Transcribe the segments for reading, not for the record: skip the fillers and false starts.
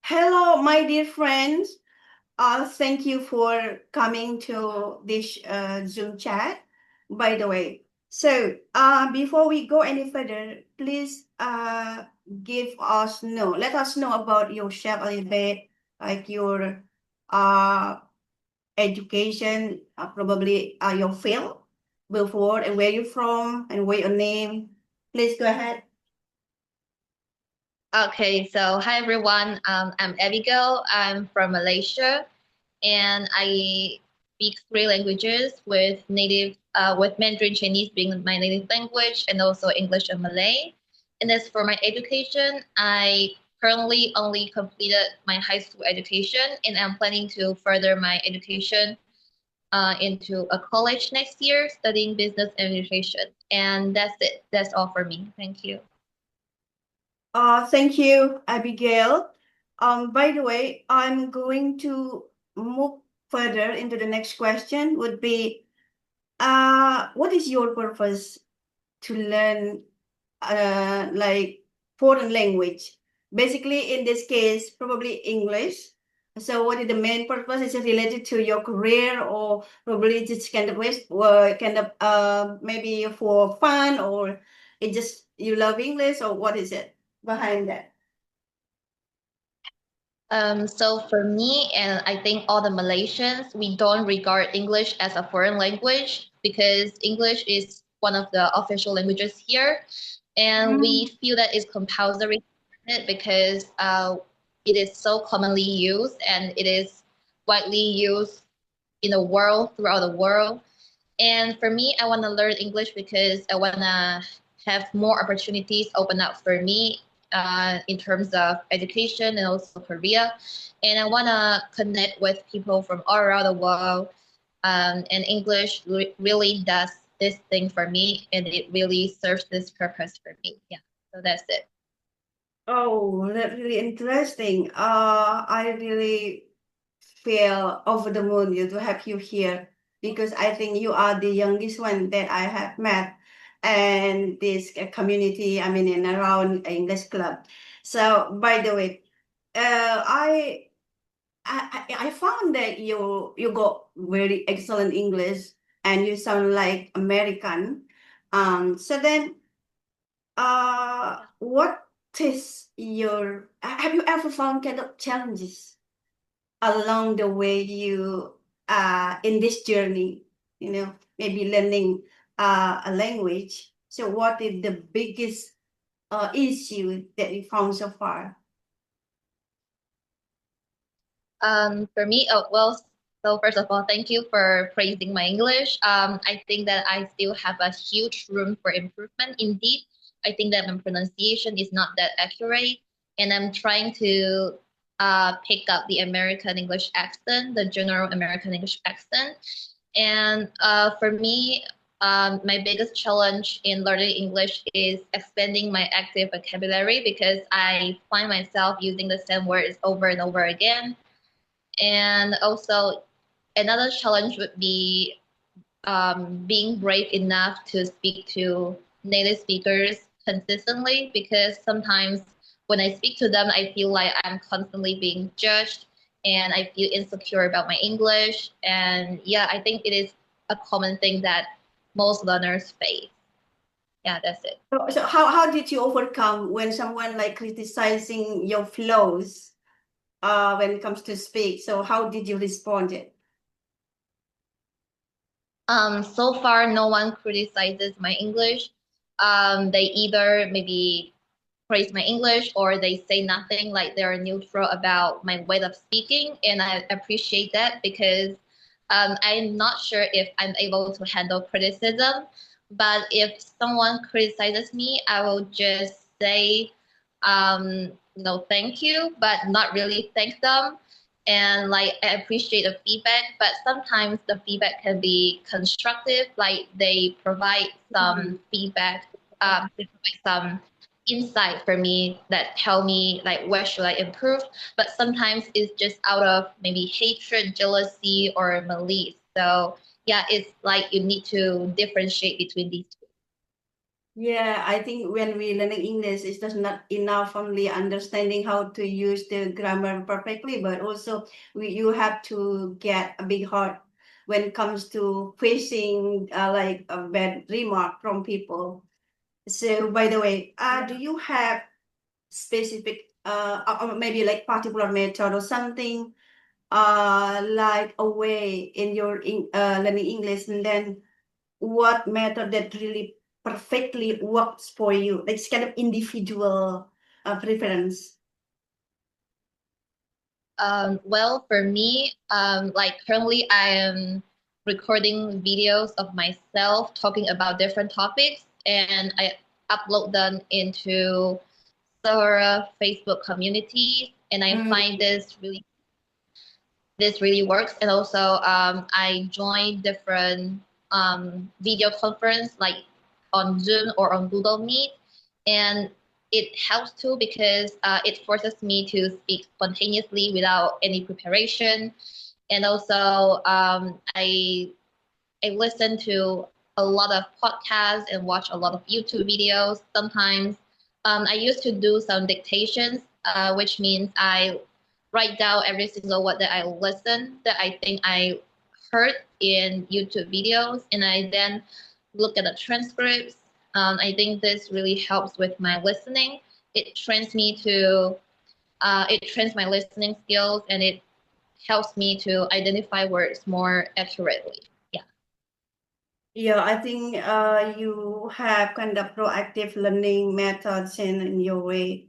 Hello, my dear friends. Thank you for coming to this Zoom chat. By the way, before we go any further, please let us know about yourself a little bit, like your uh, education, probably your field before, and where you're from, and where your name. Please go ahead. Okay, so hi everyone. I'm Abigail. I'm from Malaysia, and I speak three languages with Mandarin Chinese being my native language, and also English and Malay. And as for my education, I currently only completed my high school education, and I'm planning to further my education into a college next year, studying business administration. And that's it. That's all for me. Thank you. Thank you, Abigail. By the way, I'm going to move further into the next question would be, what is your purpose to learn, like foreign language? Basically, in this case, probably English. So what is the main purpose? Is it related to your career or probably just kind of waste or kind of maybe for fun or it just you love English or what is it behind that? So for me, and I think all the Malaysians, we don't regard English as a foreign language because English is one of the official languages here, and we feel that it's compulsory to learn it because it is so commonly used and it is widely used in the world throughout the world. And for me, I want to learn English because I want to have more opportunities open up for me in terms of education and also career. And I want to connect with people from all around the world. And English really does this thing for me, and it really serves this purpose for me. Yeah, so that's it. Oh, that's really interesting. I really feel over the moon to have you here because I think you are the youngest one that I have met and this community, I mean, in around English club. So, by the way, I found that you got very excellent English and you sound like American. So then what is your, have you ever found kind of challenges along the way you, in this journey, maybe learning a language? So what is the biggest issue that you found so far? For me, so first of all, thank you for praising my English. I think that I still have a huge room for improvement. Indeed, I think that my pronunciation is not that accurate, and I'm trying to pick up the American English accent, the general American English accent. And for me, my biggest challenge in learning English is expanding my active vocabulary because I find myself using the same words over and over again. And also, another challenge would be being brave enough to speak to native speakers consistently because sometimes when I speak to them, I feel like I'm constantly being judged and I feel insecure about my English. And yeah, I think it is a common thing that most learners face. Yeah, that's it. So how did you overcome when someone like criticizing your flows when it comes to speak? So how did you respond it? So far, no one criticizes my English. They either maybe praise my English or they say nothing, like they're neutral about my way of speaking. And I appreciate that because I'm not sure if I'm able to handle criticism. But if someone criticizes me, I will just say, no, thank you, but not really thank them. And like I appreciate the feedback, but sometimes the feedback can be constructive, like they provide Mhm. some feedback, they provide some insight for me that tell me like where should I improve. But sometimes it's just out of maybe hatred, jealousy, or malice. So yeah, it's like you need to differentiate between these two. Yeah, I think when we learning English, it's just not enough only understanding how to use the grammar perfectly, but also you have to get a big heart when it comes to facing like a bad remark from people. So, by the way, do you have specific or maybe like particular method or something like a way in your learning English, and then what method that really perfectly works for you? Like it's kind of individual preference. Well, for me, like currently I am recording videos of myself talking about different topics, and I upload them into several Facebook communities, and I find Mm. this really works. And also, I join different video conference like on Zoom or on Google Meet, and it helps too because it forces me to speak spontaneously without any preparation. And also, I listen to a lot of podcasts and watch a lot of YouTube videos. Sometimes I used to do some dictations, which means I write down every single word that I listen that I think I heard in YouTube videos, and I then look at the transcripts. I think this really helps with my listening. It trains me to it trains my listening skills, and it helps me to identify words more accurately. Yeah. Yeah, I think you have kind of proactive learning methods in your way.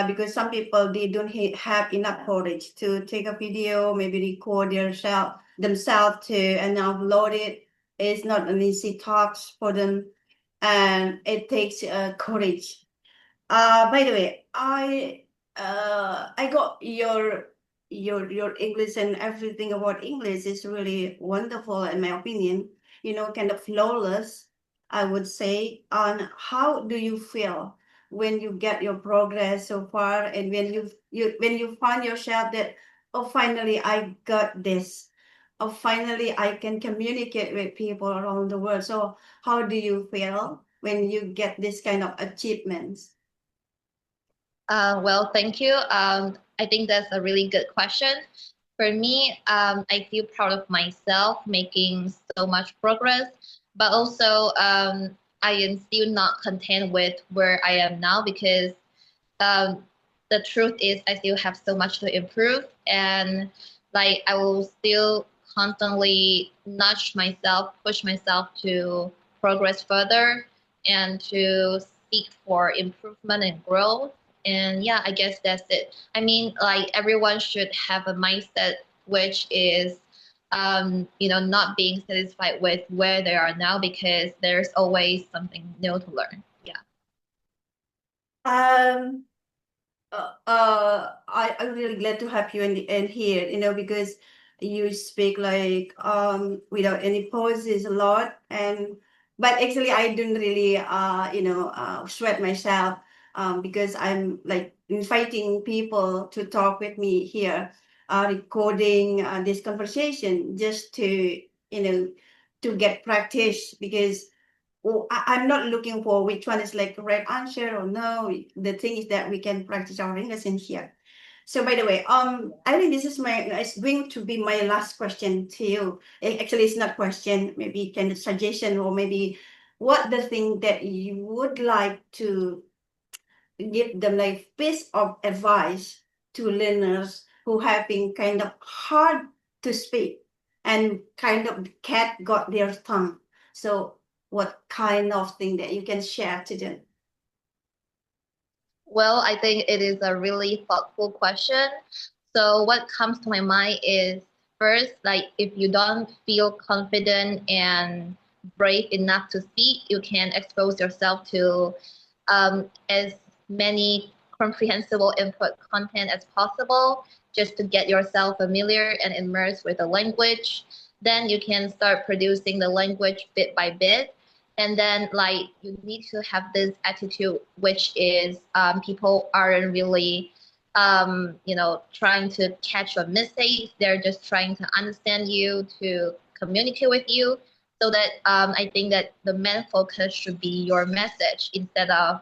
Because some people they don't have enough courage to take a video, maybe record themselves to and upload it. It's not an easy task for them, and it takes courage. By the way, I got your English and everything about English is really wonderful in my opinion. You know, kind of flawless, I would say. On how do you feel when you get your progress so far, and when you find yourself that, oh, finally I got this, oh, finally I can communicate with people around the world. So how do you feel when you get this kind of achievements? Well, thank you. I think that's a really good question. For me, I feel proud of myself making so much progress, but also I am still not content with where I am now because um, the truth is I still have so much to improve, and like I will still constantly nudge myself, push myself to progress further and to seek for improvement and growth. And yeah, I guess that's it. I mean, like everyone should have a mindset which is not being satisfied with where they are now because there's always something new to learn. Yeah. Um, I'm really glad to have you in here, because you speak like without any pauses a lot, and but actually I don't really sweat myself because I'm like inviting people to talk with me here, recording this conversation just to to get practice because I'm not looking for which one is like the right answer or no. The thing is that we can practice our English in here. So by the way, I think this is it's going to be my last question to you. Actually, it's not question, maybe kind of suggestion or maybe what the thing that you would like to give them like piece of advice to learners who have been kind of hard to speak and kind of cat got their tongue. So what kind of thing that you can share to them? Well, I think it is a really thoughtful question. So what comes to my mind is first, like if you don't feel confident and brave enough to speak, you can expose yourself to as many comprehensible input content as possible just to get yourself familiar and immersed with the language. Then you can start producing the language bit by bit, and then like you need to have this attitude which is people aren't really trying to catch your mistakes. They're just trying to understand you, to communicate with you. so that I think that the main focus should be your message instead of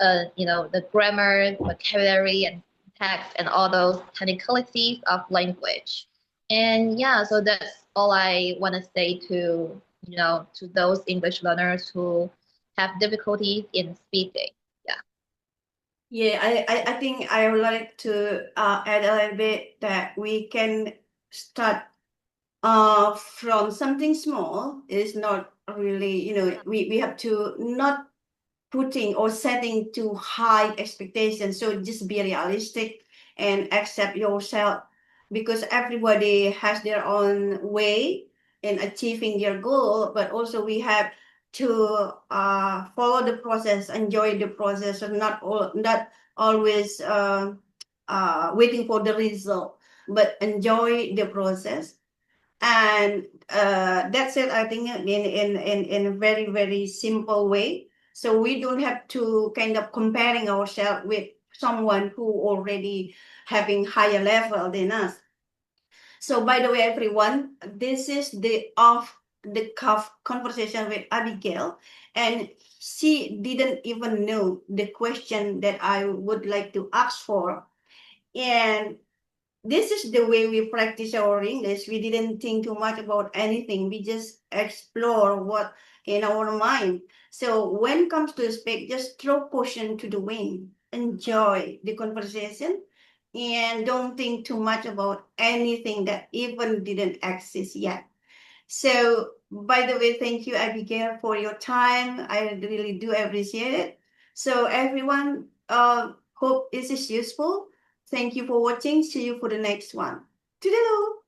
the grammar, vocabulary, and text, and all those technicalities of language. And yeah, so that's all I want to say to to those English learners who have difficulties in speaking. Yeah. Yeah, I think I would like to add a little bit that we can start from something small. Is not really, we have to not putting or setting too high expectations. So just be realistic and accept yourself, because everybody has their own way in achieving their goal. But also we have to follow the process, enjoy the process, and not always waiting for the result, but enjoy the process. And that's it, I think, in a very, very simple way. So we don't have to kind of comparing ourselves with someone who already having higher level than us. So by the way, everyone, this is the off the cuff conversation with Abigail, and she didn't even know the question that I would like to ask for. And this is the way we practice our English. We didn't think too much about anything. We just explore what in our mind. So when it comes to speak, just throw caution to the wind. Enjoy the conversation and don't think too much about anything that even didn't exist yet. So, by the way, thank you, Abigail, for your time. I really do appreciate it. So, everyone, hope this is useful. Thank you for watching. See you for the next one. Toodaloo!